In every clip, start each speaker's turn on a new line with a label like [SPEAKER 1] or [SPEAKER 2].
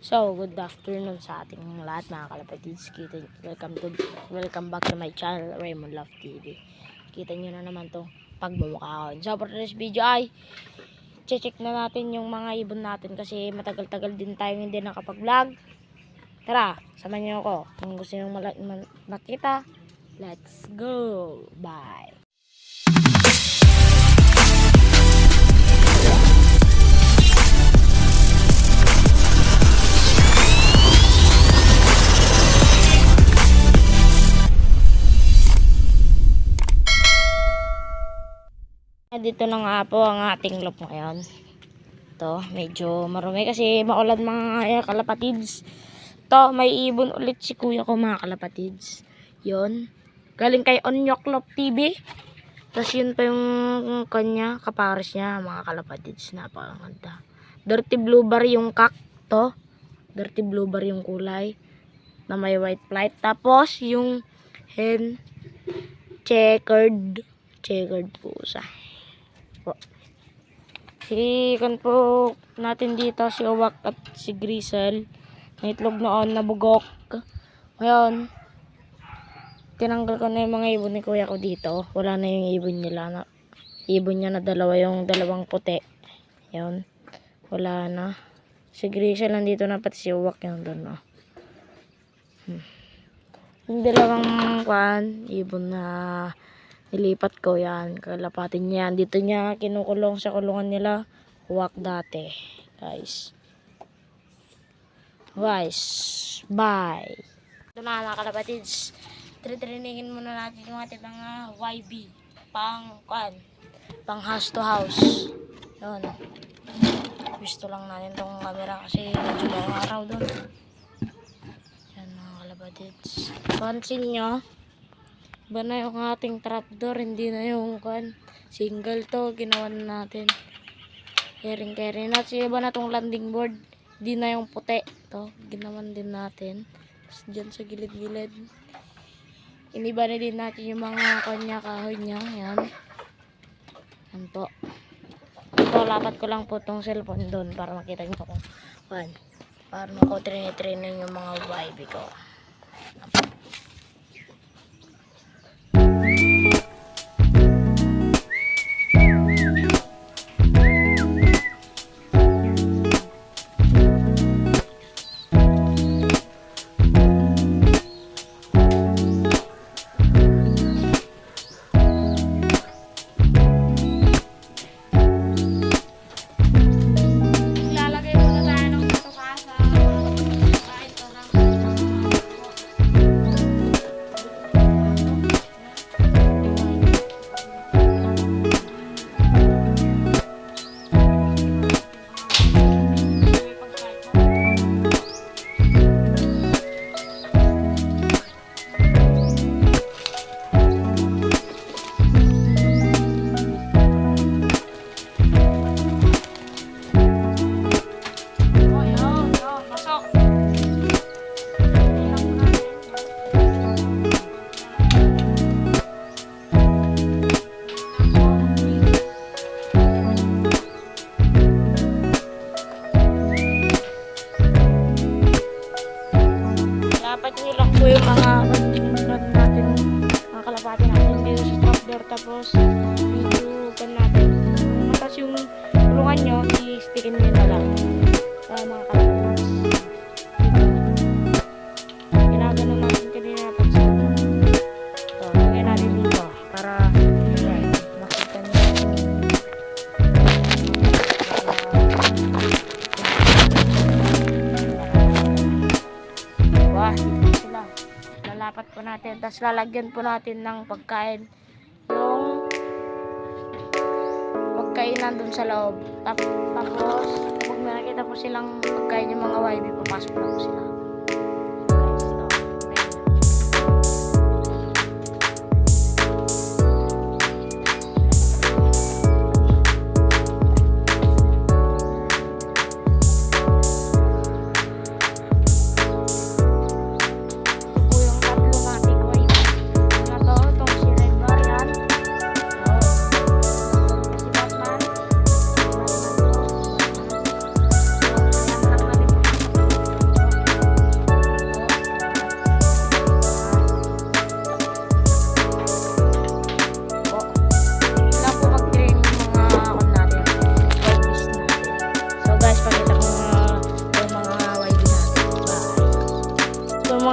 [SPEAKER 1] So, good afternoon sa ating lahat mga kalapatids. Welcome back to my channel, Raymond Love TV. Kita nyo na naman itong pagmumukha ko. So, for this video ay check na natin yung mga ibon natin kasi matagal-tagal din tayo hindi nakapag-vlog. Tara, samahan nyo ako. Kung gusto nyo makita, let's go! Bye! Dito na nga po ang ating loop ngayon. Ito, medyo marumi kasi maulan mga kalapatids. Ito, may ibon ulit si kuya ko mga kalapatids. Yun. Galing kay Onyok TV. Tapos yun pa yung kanya, kapares niya mga kalapatids. Napakaganda. Dirty blue bar yung kak. To. Dirty blue bar yung kulay. Na may white flight. Tapos yung hen checkered pusa. Si kan po natin dito si Uwak at si Grisel. May itlog noon na bugok. Ngayon, tinanggal ko na yung mga ibon ni kuya ko dito. Wala na yung ibon nila. Ibon niya na dalawa, yung dalawang puti. Yun. Wala na. Si Grisel nandito na, pati si Uwak yung doon. No? Yung dalawang ibon na nilipat ko yan, kalapatin niya yan. Dito niya kinukulong sa kulungan nila. Huwak dati. Guys, bye. Ito na mga kalapatids. Triningin muna natin yung ating mga YB. Pang house to house. Yun. Gusto lang natin tong camera kasi medyo bawang araw doon. Yan mga kalapatids. Pansin nyo, ba na yung ating trapdoor, hindi na yung single to, ginawa na natin. Kering at iba na tong landing board, hindi na yung puti to, ginawan din natin. Tapos dyan sa gilid-gilid, iniba na din natin yung mga kahoy niya. Yan po. Ito, lapat ko lang po tong cellphone doon para makita nyo kung para mako-training yung mga YB ko. Yung mga natin, mga kalapati natin dito sa trapdoor, tapos video natin. Tapos yung tulungan nyo, i-stickin nyo na lang sa mga kalapati. Ginaganon natin kanina tapos ito, lagyan natin dito para makita nyo. Lalapat po natin, tapos lalagyan po natin ng pagkain, yung pagkainan dun sa loob. Tapos pag may nakita po silang pagkain yung mga YB, papasok na po sila.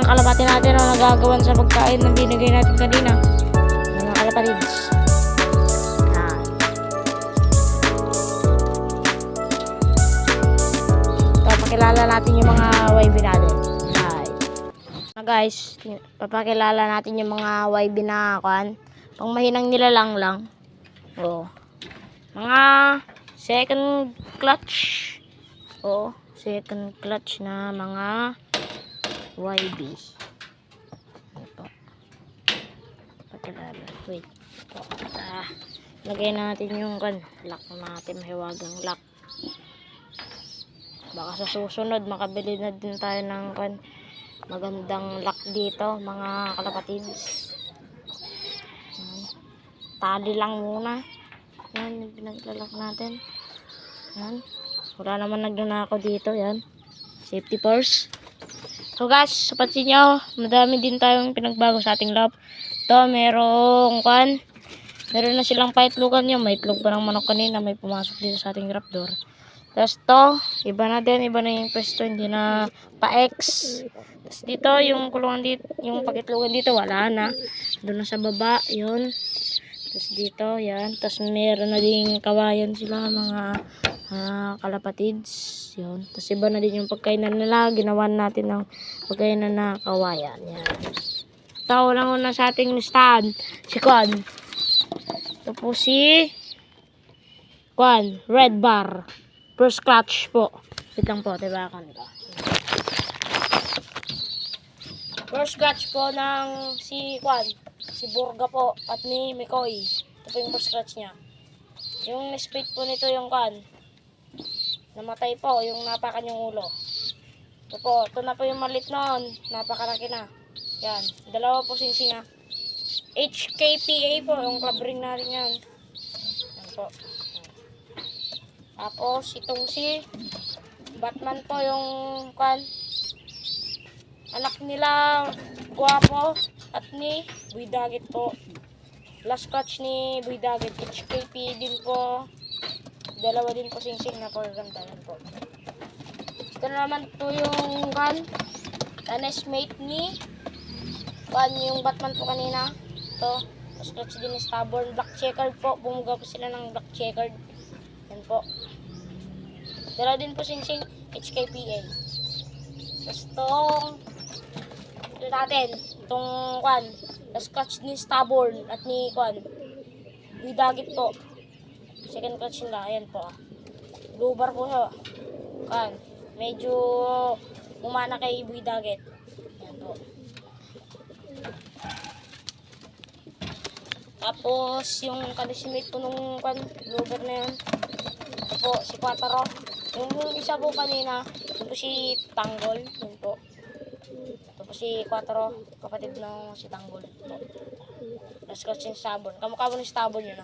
[SPEAKER 1] mga kalapati natin na nagagawan sa pagkain na binigay natin kanina. Mga kalapatids. Yan. Papakilala natin yung mga YB natin. Guys, papakilala natin yung mga YB na kuan. Pang mahinang nilalang lang. Oh. Mga second clutch. Oh, second clutch na mga YB. Ito. Pakilala. Wait. Ito. Lagay natin yung kan. Lock natin. Mahiwagang lock. Baka sa susunod makabili na din tayo ng kan. Magandang lock dito mga kalapatids. Tali lang muna. Yan, yung pinaglalak natin. Yan. Wala naman nagnanakaw dito. Yan. Safety first. So guys, sapansin nyo, madami din tayong pinagbago sa ating lab. Ito, merong kan. Meron na silang paitlogan nyo. May itlog pa ng manok kanina. May pumasok dito sa ating raptor. Tapos to, iba na din. Iba na yung pwesto. Hindi na pa-X. Tapos dito, yung kulungan dito, yung pag-itlogan dito, wala na. Doon na sa baba, yun. Tapos dito, yan. Tapos meron na din kawayan sila, mga kalapatids. Yun. Tapos iba na din yung pagkainan nila. Ginawan natin ng pagkainan na kawayan. Yan. Ito, una sa ating stand. Si Kwan. Ito po si Kwan, red bar. First clutch po. Wait lang po, diba kan ito. First clutch po ng si Kwan, si Burga po, at ni Mikoy. Ito po yung first clutch niya. Yung split po nito yung Kwan. Namatay po, yung napakan yung ulo. Ito po, ito na po yung malit noon. Napakalaki na. Yan, dalawa po sinsinga. HKPA po, yung club ring natin yan. Yan po. Tapos, itong si Batman po yung kan anak nila Guwapo at ni Boy Daggit po. Last clutch ni Boy Daggit. HKP din po. Dalawa din po sing-sing na pagaganda po. Ito naman po yung kan mate ni kan yung Batman po kanina. Ito. Last clutch din ni Stubborn. Black checkered po. Bumuga po sila ng black checkered. Yan po. Dala din po sing-sing HKPA. Tapos ito natin. Itong kwan. Last clutch ni Stubborn at ni kwan. Boy Daggit po. Second clutch nila. Ayan po. Blue bar po siya. Kwan. Medyo umana kay Boy Daggit. Ayan po. Tapos yung kalisimate po nung kwan. Blue bar na yun. Ito po, si Quattro. Yung isa po kanina, ito po si Tanggol. Yun po. Ito po si Quattro, kapatid ng si Tanggol. Last clutch yung Stubborn. Kamukha po ni Stubborn yun.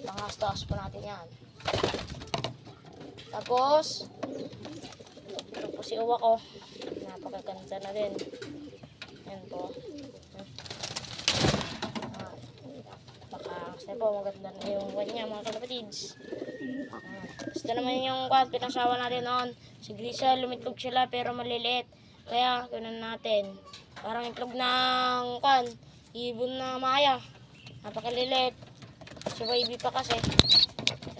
[SPEAKER 1] Panghas-tahas po natin yan. Tapos, ito po si Uwa ko. Napakaganda na din. Yan po. Kasi po, maganda na yung kanya mga kalapatids. Gusto naman yung pinasawa natin noon. Si Grisa, lumitlog sila pero maliliit. Kaya, ganun natin. Parang itlog ng ibon na maya. Napakaliliit. Si YB pa kasi.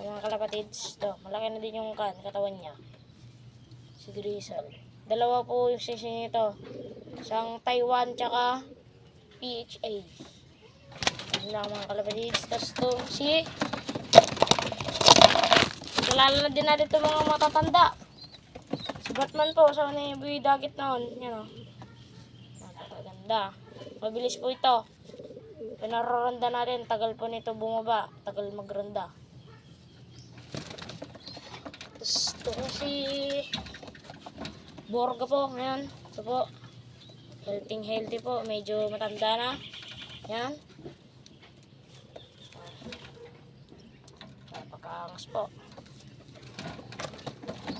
[SPEAKER 1] Yung mga kalapatids. Ito, malaki na din yung katawan niya. Si Grisa. Dalawa po yung sisi nito. Isang Taiwan tsaka PHA. Lang mga kalapatids. Tapos ito si kilala na din natin ito mga matatanda. Si Batman po sa ni Boy Daggit noon. Yan o. Napakaganda. Mabilis po ito. Pinaroronda natin. Tagal po nito bumaba. Tagal magronda. Tapos ito si Borga po. Yan. Ito po. Healthy po. Medyo matanda na. Yan. Napakaangas po.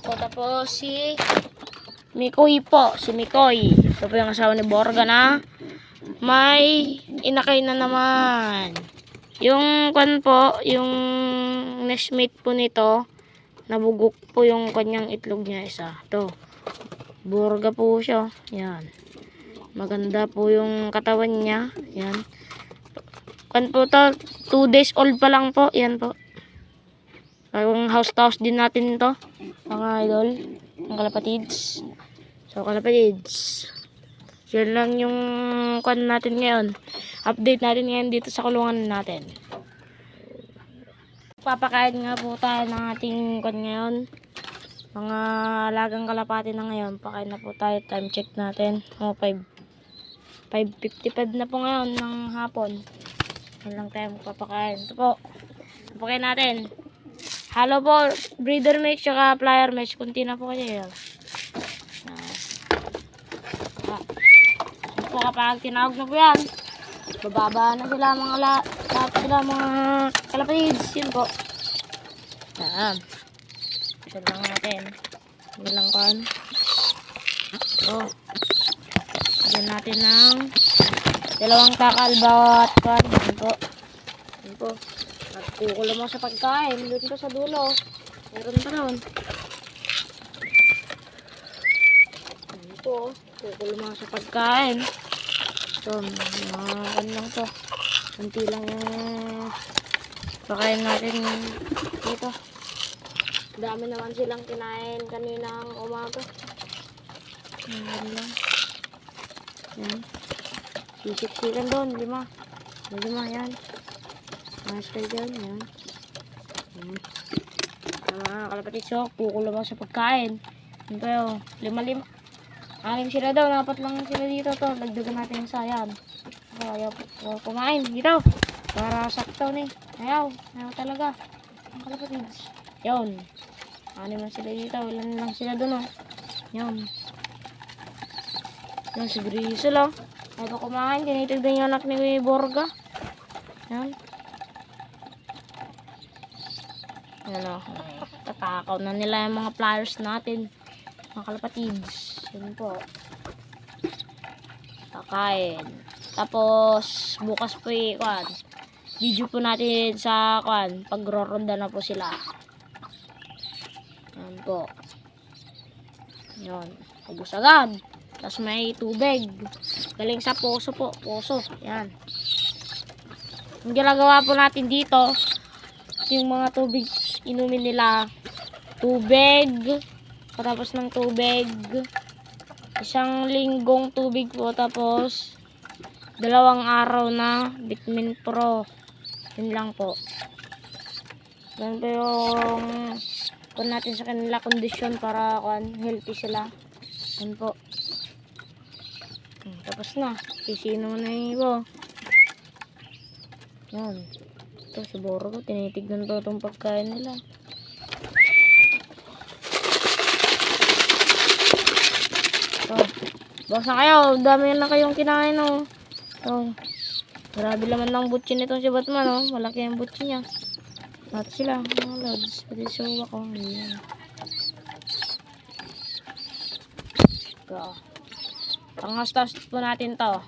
[SPEAKER 1] So, tapos si Mikoy po. Si Mikoy. Ito po yung asawa ni Borga na may inakay na naman. Yung po, yung nestmate po nito, nabugok po yung kanyang itlog niya isa. Ito. Burga po siya. Yan. Maganda po yung katawan niya. Yan. Kan po to, 2 days old pa lang po. Yan po. Yung house to house din natin to. Mga idol. Ang kalapatids. So kalapatids. Yan lang yung kan natin ngayon. Update natin ngayon dito sa kulungan natin. Papakain nga po tayo ng ating kan ngayon. Mga alagang kalapati na ngayon. Pakain na po tayo. Time check natin. 5:55 na po ngayon ng hapon. Yan lang tayo magpapakain. Ito po. Papakain natin. Halo po. Breeder mix tsaka flyer mix. Kunti na po kayo. Ito po kapag tinawag na po yan. Bababa na sila mga kalapatids. Yun po. Yan. Isa lang natin. Hindi lang kan. Ito. Lagyan natin ng 2 takal bawat kan. Yan po. Yan po. At kukulo mo sa pagkain. Dito sa dulo. Meron pa nun. Yan po. Kukulo mo sa pagkain. Ito. Mga kan lang to. Kunti lang yung pakain natin dito. Dami naman silang kinain kaninang umaga. Ayan lang. Ayan. Sisik-sikan doon. 5. 5 yan. Mas kayo dyan. Ayan. Ayan. Mga kalapatid so, kukulo mo sa pagkain. Ayan kayo. 5. 6 sila daw. 4 lang sila dito to. Lagdagan natin yung sayan. Ayaw kumain. Dito. Para sakto ni. Ayaw talaga. Ang kalapatids. Yun. 6 man sila dito. Ilan lang sila doon, oh. Yun. Yan, si Grisel, oh. Ayaw kumain. Tinitignan yung anak ni Borga. Yan. Yan, oh. Tatakaw na nila yung mga flyers natin. Mga kalapatids. Yun po. Kakain. Tapos, bukas po video po natin sa pagro-ronda na po sila. Yan po. Yan. Ubus agad. Tapos may tubig. Galing sa poso po. Poso. Yan. Ang ginagawa po natin dito, yung mga tubig inumin nila. Tubig. Patapos ng tubig. 1 linggong tubig po. Tapos 2 araw na Vitamin Pro. Yun lang po. Yan po yung kung natin sa kanila kondisyon para healthy sila. Yan po. Tapos na. Sisino na yung iba. Yan. Ito siguro ko. Tinitignan po itong pagkain nila. Oh, basa kayo. Dami na kayong kinain, oh. Oh. Grabe naman ng butsi nito si Batman, oh. Malaki ang butsi niya. Lahat sila, mga lods. Pwede suwa ko. Ayan. So, panghastas po natin to.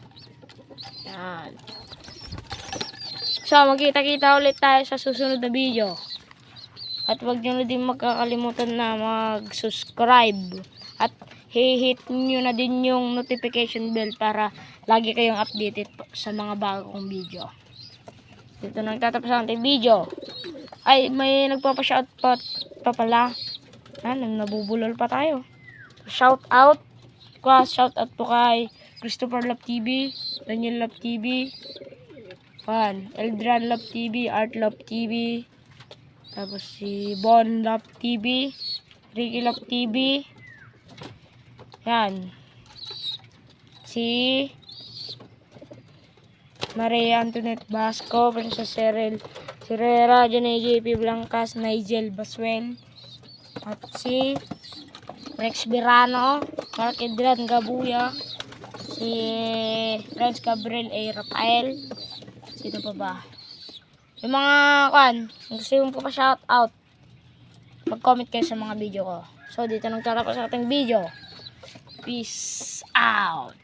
[SPEAKER 1] Yan. So, magkita-kita ulit tayo sa susunod na video. At huwag nyo na din magkakalimutan na mag-subscribe. At hit nyo na din yung notification bell para lagi kayong updated sa mga bagong video. Dito na nagtatapos ang ating video. Ay, may nagpapa-shout pa pala. Nabubulol pa tayo. Shout out po kay Christopher Love TV, Daniel Love TV, Eldran Love TV, Art Love TV, tapos si Bon Love TV, Ricky Love TV, yan, si Maria Antoinette Basco, Princess Cheryl Sirera, Janay JP Blancas, Nigel Baswell, at si Rex Birano, Mark Edran Gabuya, si Renz Gabriel A. Rafael, sino pa ba? Yung mga gusto yung pa shout out, mag-comment kayo sa mga video ko. So dito nagtatapos sa ating video. Peace out.